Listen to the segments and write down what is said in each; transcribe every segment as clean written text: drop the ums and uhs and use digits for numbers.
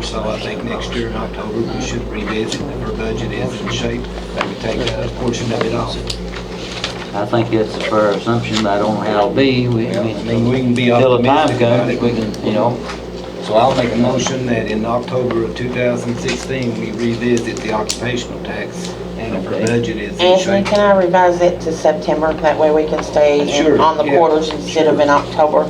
so I think next year in October, we should revisit if our budget is in shape, maybe take a portion of it off. I think that's a fair assumption. I don't know how it'll be. I mean, we can be Till the time optimistic about comes, it. we can, you know. So I'll make a motion that in October of 2016, we revisit the occupational tax and if our Okay. budget is in Anthony, shape. can I revise it to September? That way we can stay Sure, on the yeah, quarters instead of in October.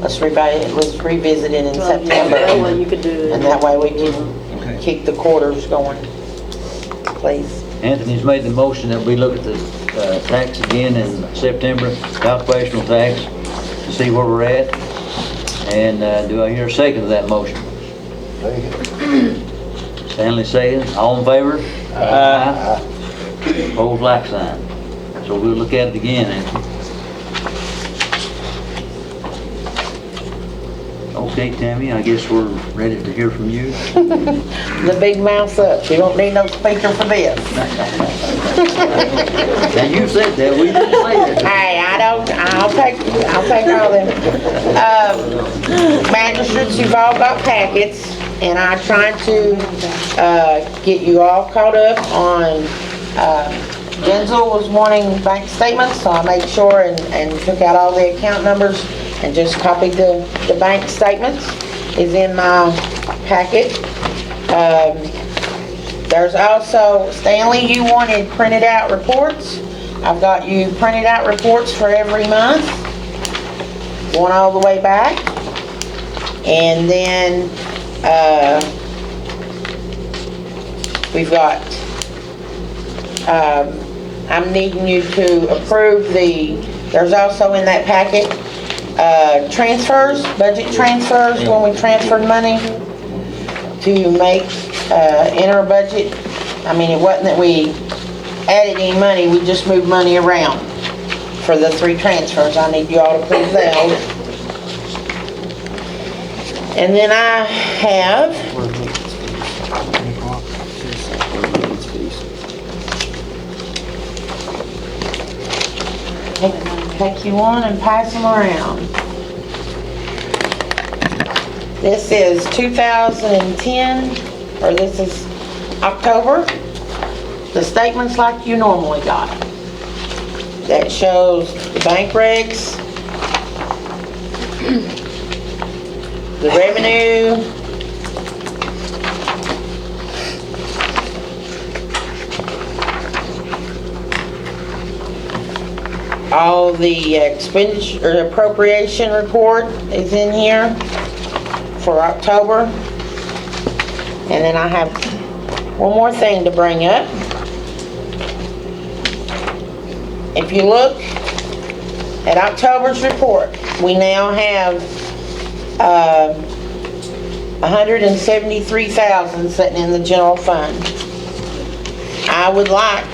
Let's revisit it in That September. way you could do it. And that way we can Okay. keep the quarters going. Please. Anthony's made the motion that we look at the tax again in September, the occupational tax, to see where we're at. And do I hear a second to that motion? Stanley seconds. All in favor? Aye. Opposed, like sign. So we'll look at it again, Anthony. Okay, Tammy, I guess we're ready to hear from you. The big mouth up. You don't need no speaker for this. Now, you said that, we didn't say that. Hey, I'll take all them. Magistrates, you've all got packets, and I tried to, get you all caught up on, Denzel was wanting bank statements, so I made sure and took out all the account numbers and just copied the bank statements. Is in my packet. There's also, Stanley, you wanted printed out reports. I've got you printed out reports for every month, going all the way back. And then, we've got, I'm needing you to approve there's also in that packet, transfers, budget transfers, when we transferred money to make, in our budget. I mean, it wasn't that we added any money, we just moved money around for the 3 transfers. I need you all to approve those. And then I have, take you one and pass them around. This is 2010, or this is October. The statements like you normally got. That shows the bank regs, the revenue, all the expenditure or appropriation report is in here for October. And then I have one more thing to bring up. If you look at October's report, we now have 173,000 sitting in the general fund. I would like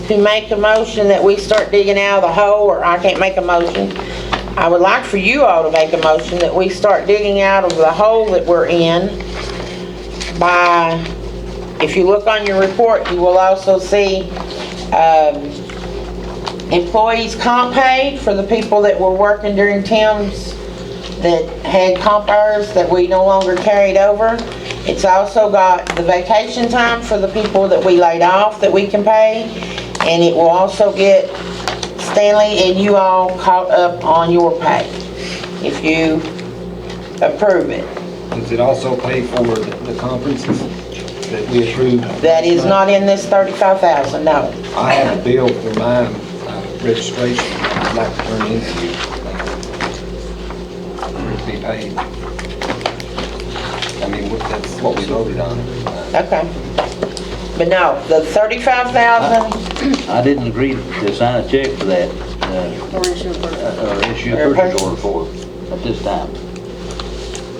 to make a motion that we start digging out of the hole, or I can't make a motion. I would like for you all to make a motion that we start digging out of the hole that we're in by, if you look on your report, you will also see employees comp paid for the people that were working during times that had comp hours that we no longer carried over. It's also got the vacation time for the people that we laid off that we can pay. And it will also get Stanley and you all caught up on your pay, if you approve it. Does it also pay for the conferences that we approved? That is not in this 35,000, no. I have a bill for my registration I'd like to turn into you. For it to be paid. I mean, that's what we voted on. Okay. But no, the 35,000, I didn't agree to sign a check for that, Or issue of purchase. or issue a purchase order for it at this time.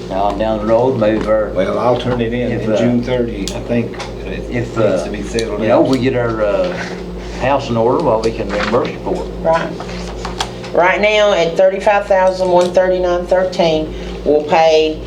Now, I'm down the road, maybe for, Well, I'll turn it in If, June 30. I think it needs if, to be settled. you know, we get our house in order, well, we can reimburse you for it. right. Right now, at 35,139.13, we'll pay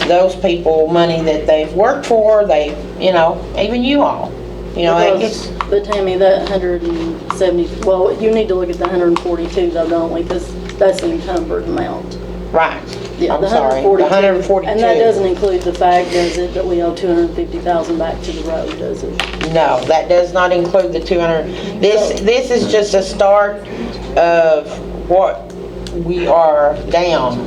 those people money that they've worked for, even you all. You know, it gets, But Tammy, that 170, well, you need to look at the 142 though, don't we? Because that's the encumbered amount. Right. Yeah, I'm the sorry, the 142. And that 142. doesn't include the fact, does it, that we owe 250,000 back to the road, does it? No, that does not include the 200. This is just a start of what we are down.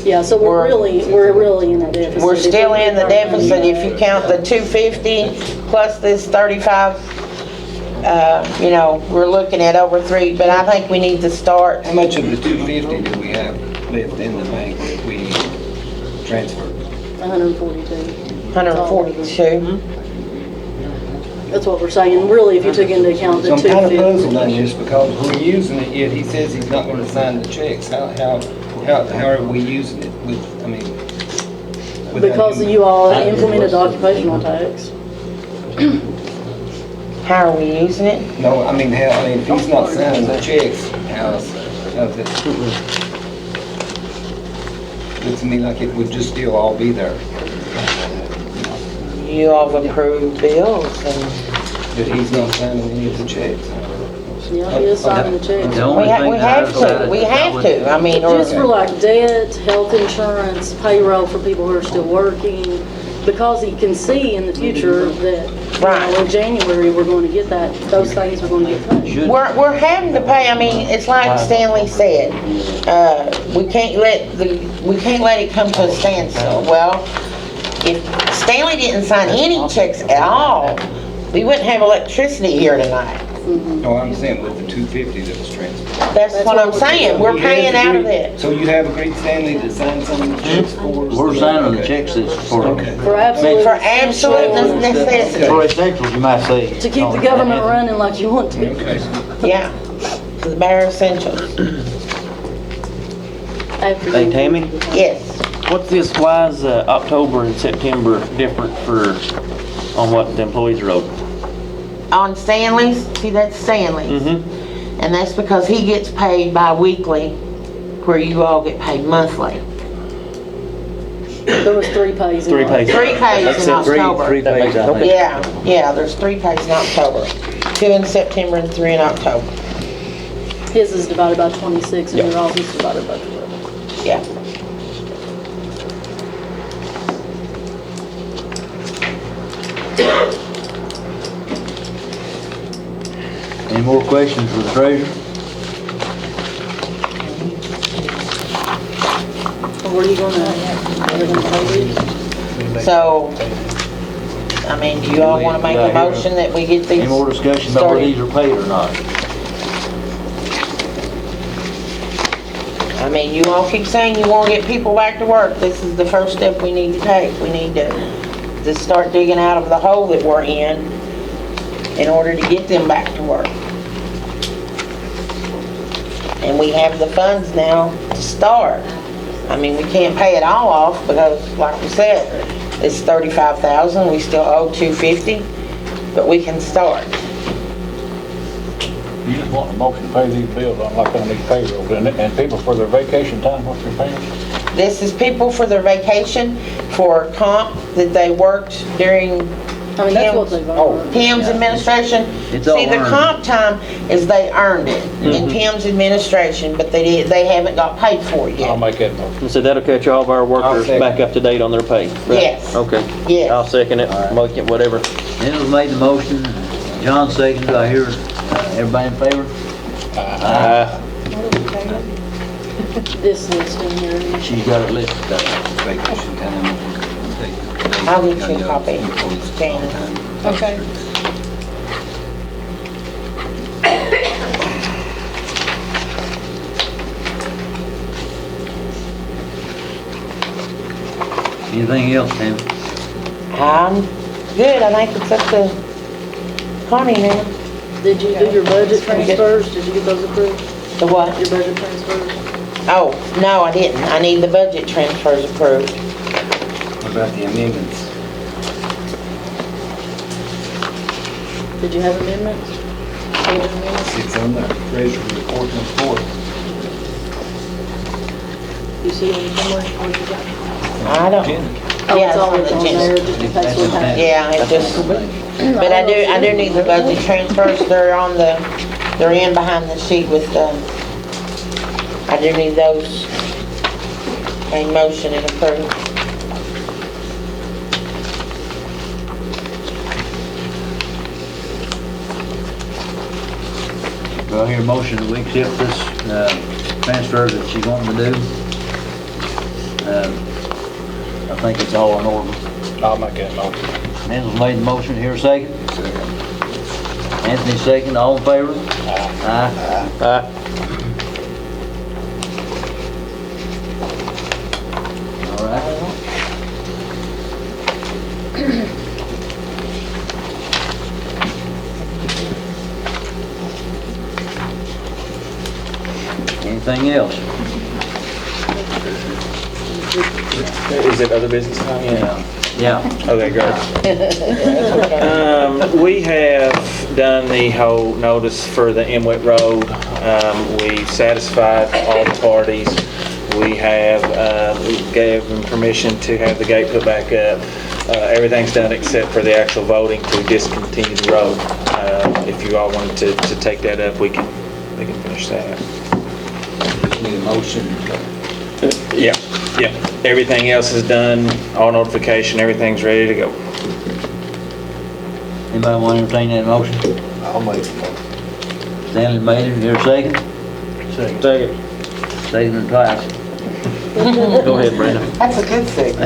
Yeah, so we're really in a deficit. We're If we still in get the our deficit money if you back. count the 250 plus this 35. You know, we're looking at over 3, but I think we need to start. How much of the 250 do we have left in the bank that we transferred? 142. 142. That's what we're saying. Really, if you took into account the So I'm kind of 250. puzzled on this because we're using it, yet he says he's not gonna sign the checks. How are we using it with, I mean? without Because him? you all implemented the occupational tax. How are we using it? No, I mean, if he's not signing the checks, how's it? Looks to me like it would just still all be there, You all have approved bills and but he's not signing any of the checks. Yeah, he is signing the checks. The only we thing that have I've got to, is we that have would- to. I mean, or, Just for like debt, health insurance, payroll for people who are still working, because he can see in the future that, Right. in January, we're going to get that, those things are going to get paid. Should, we're having to pay. I mean, it's like Stanley said, we can't let it come to a standstill. Well, if Stanley didn't sign any checks at all, we wouldn't have electricity here tonight. No, I'm saying with the 250 that was transferred. That's what I'm saying. We're You have paying out of agreed- it. So you have agreed, Stanley, to sign some of the checks for us? we're signing the Okay. checks that's for, Okay. For absolute. For absolute necessity. for essentials, you might say. To keep the government running like you want to. Okay. Yeah, the bare essentials. After Hey you- Tammy, Yes. what's this, why is October and September different on what the employees are owed? On Stanley's, see, that's Stanley's. Mm-hmm. And that's because he gets paid bi-weekly, where you all get paid monthly. There was 3 pays. in Three October. pays. 3 pays in Except October. Three pays, I think. Yeah, there's 3 pays in October. 2 in September and 3 in October. His is divided by 26 and Yep. yours is divided by 12. Yeah. Any more questions for the treasurer? Where are you going to, are they going to pay these? So, I mean, do you all want to make a motion that we get these Any more discussion about whether started? these are paid or not? I mean, you all keep saying you want to get people back to work. This is the first step we need to take. We need to start digging out of the hole that we're in order to get them back to work. And we have the funds now to start. I mean, we can't pay it all off because, like we said, it's $35,000. We still owe $250, but we can start. You just want a motion to pay these bills, unlike on these payrolls, and people for their vacation time, what they're paying? This is people for their vacation, for comp that they worked during I mean, that's what they've earned. Tim's administration. It's all See, the earned. comp time is they earned it in Tim's administration, but they haven't got paid for it I'll yet. make that motion. So that'll catch all of our workers second. back up to date on their pay? right? Yes. Okay. Yes. I'll second it, make it whatever. Then it was made the motion, John seconded, I hear, everybody in favor? This list in here. She's got it listed. Vacation time. I'll get you a copy, Janice. Okay. Anything else, Tammy? I'm good. I think it's up to Connie now. Did you do your budget transfers? Did you get those approved? The what? Your budget transfers? Oh, no, I didn't. I need the budget transfers approved. What about the amendments? Did you have amendments? Budget amendments? It's on the treasury report report. You see them somewhere? Where'd you go? I don't. Oh, Yeah, it's always the on agenda. there, just in case we have. Yeah, it just, but I do need the budget transfers. They're in behind the sheet with the, I do need those Okay, motion and approve. Do I hear a motion that we accept this, transfer that she's wanting to do? I think it's all in order. I'll make that motion. Hansel made the motion, here a second. Anthony second, all in favor? Aye. All right. Anything else? Is it other business time? Yeah. Okay, great. We have done the whole notice for the Inlet Road. We satisfied all the parties. We have, gave them permission to have the gate put back up. Everything's done except for the actual voting to discontinue the road. If you all wanted to take that up, we can finish that. Need a motion. Yeah. Everything else is done, all notification, everything's ready to go. Anybody want to entertain that motion? I'll make the motion. Stanley made it, here a second? Second. Second and twice. Go ahead, Brenda. That's a good thing.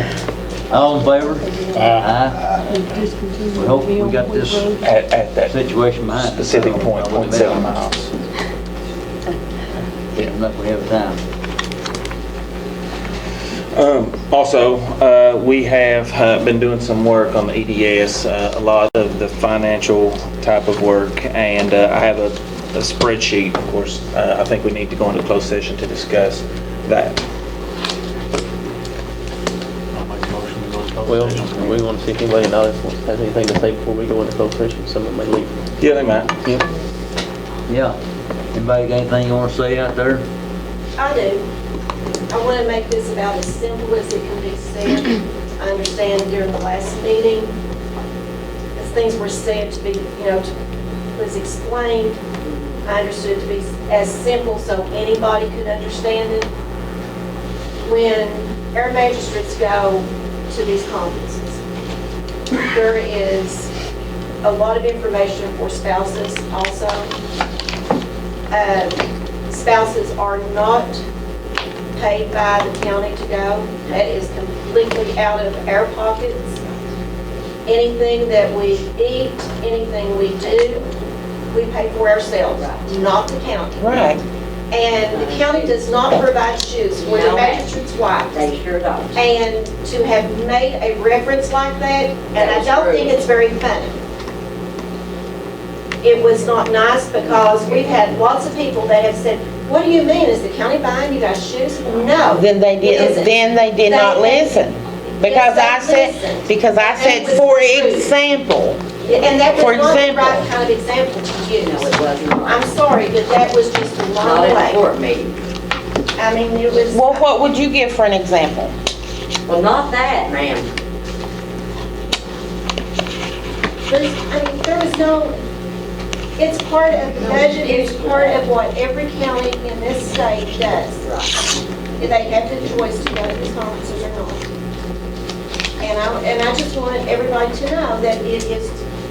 All in favor? Aye. We hope we got this At that situation behind us. specific point, 0.7 miles. Getting up, we have time. Also, we have been doing some work on the EDS, a lot of the financial type of work, and I have a spreadsheet, of course. I think we need to go into closed session to discuss that. I'll make a motion to go to closed Well, session. we want to see if anybody in the audience has anything to say before we go into closed session. Someone may leave. Yeah, they might. Yeah. Anybody got anything you want to say out there? I do. I want to make this about as simple as it can be said. I understand during the last meeting, as things were said to be, was explained, I understood it to be as simple so anybody could understand it. When our magistrates go to these conferences, there is a lot of information for spouses also. Spouses are not paid by the county to go. That is completely out of our pockets. Anything that we eat, anything we do, we pay for ourselves, not the county. Right. And the county does not provide shoes for the magistrate's wife. They sure don't. And to have made a reference like that, and I don't think it's very funny. It was not nice because we've had lots of people that have said, what do you mean, is the county buying you guys shoes? No. Then they it didn't, isn't. then they did not listen. Because I said, for example, And that For was not the example. right kind of example to use. No, it was not. I'm sorry, but that was just the Not wrong at a way. court meeting. I mean, it was. well, what would you give for an example? Well, not that, ma'am. There was no, it's part of the budget, it's part of what every county in this state does. They have the choice to go to these conferences or not. And I just wanted everybody to know that it is,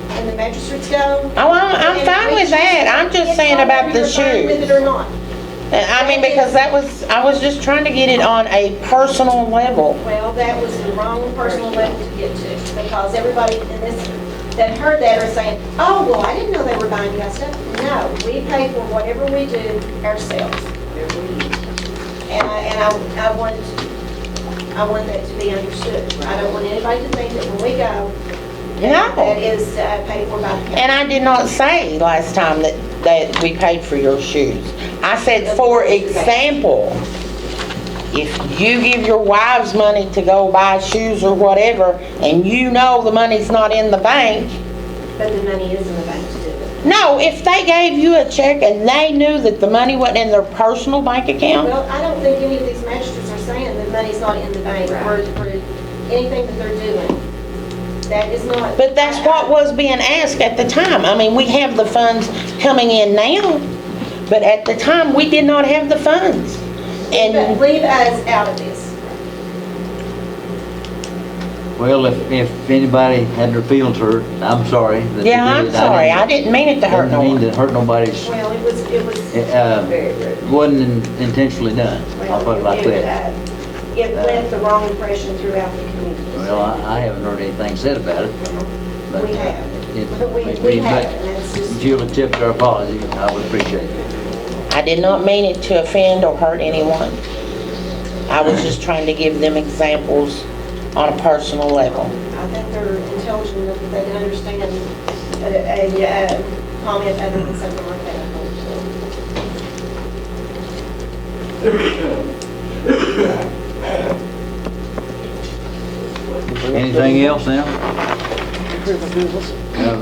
when the magistrates go. Oh, I'm fine with that. I'm just saying about the It's fine with shoes. it or not. I mean, because I was just trying to get it on a personal level. Well, that was the wrong personal level to get to, because everybody in this, that heard that are saying, oh, well, I didn't know they were buying you guys stuff. No, we pay for whatever we do ourselves. And I want that to be understood. I don't want anybody to think that when we go, that No. is paid for by the county. And I did not say last time that we paid for your shoes. I said, for example, if you give your wives money to go buy shoes or whatever, and you know the money's not in the bank, But the money is in the bank to do it. no, if they gave you a check and they knew that the money wasn't in their personal bank account, Well, I don't think any of these magistrates are saying that money's not in the bank for anything that they're doing. That is not. but that's what was being asked at the time. I mean, we have the funds coming in now, but at the time, we did not have the funds. But And, leave us out of this. Well, if anybody had their feelings hurt, I'm sorry. that they Yeah, I'm did. sorry, I didn't mean it to hurt no Didn't mean one. to hurt nobody's, Well, it was very rude. wasn't intentionally done. I'll put it like that. It left the wrong impression throughout the community. Well, I haven't heard anything said about it. but, We have. We but have, and that's just. if you'll accept our apology, I would appreciate it. I did not mean it to offend or hurt anyone. I was just trying to give them examples on a personal level. I think they're intelligent enough that they can understand a comment other than something like that. Anything else now?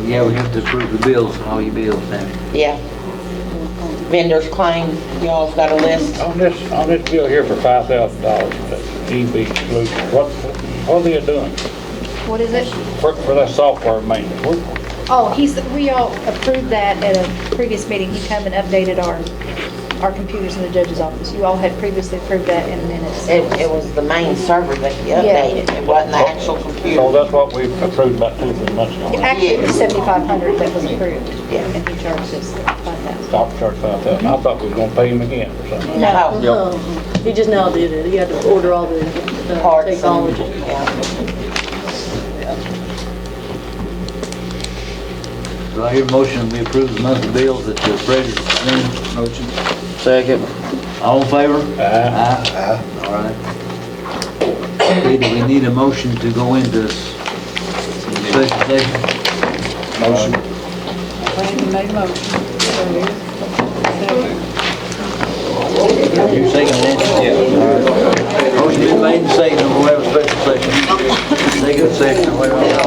Yeah, we have to approve the bills, all your bills now. Yeah. Vendors claim, y'all've got a list. On this bill here for $5,000, that EB solution, what are they doing What is it? for that software maintenance? Oh, we all approved that at a previous meeting. He came and updated our computers in the judge's office. You all had previously approved that in minutes. It was the main server that he updated. It wasn't the actual So computer. that's what we approved about 2-3 months ago. Actually, it was 7,500 that was approved. Yeah. And he charged us 5,000. Stop charge $5,000. I thought we was gonna pay him again for something. No. He just now did it. He had to order all the Parts and- technology. yeah. Do I hear a motion, we approve the monthly bills that the president, motion? Second. All in favor? Aye. Aye. All right. Okay, do we need a motion to go into special session? Motion. You second that? Yeah. Motion been made and seconded, we'll have a special session. Take a session, wait a minute.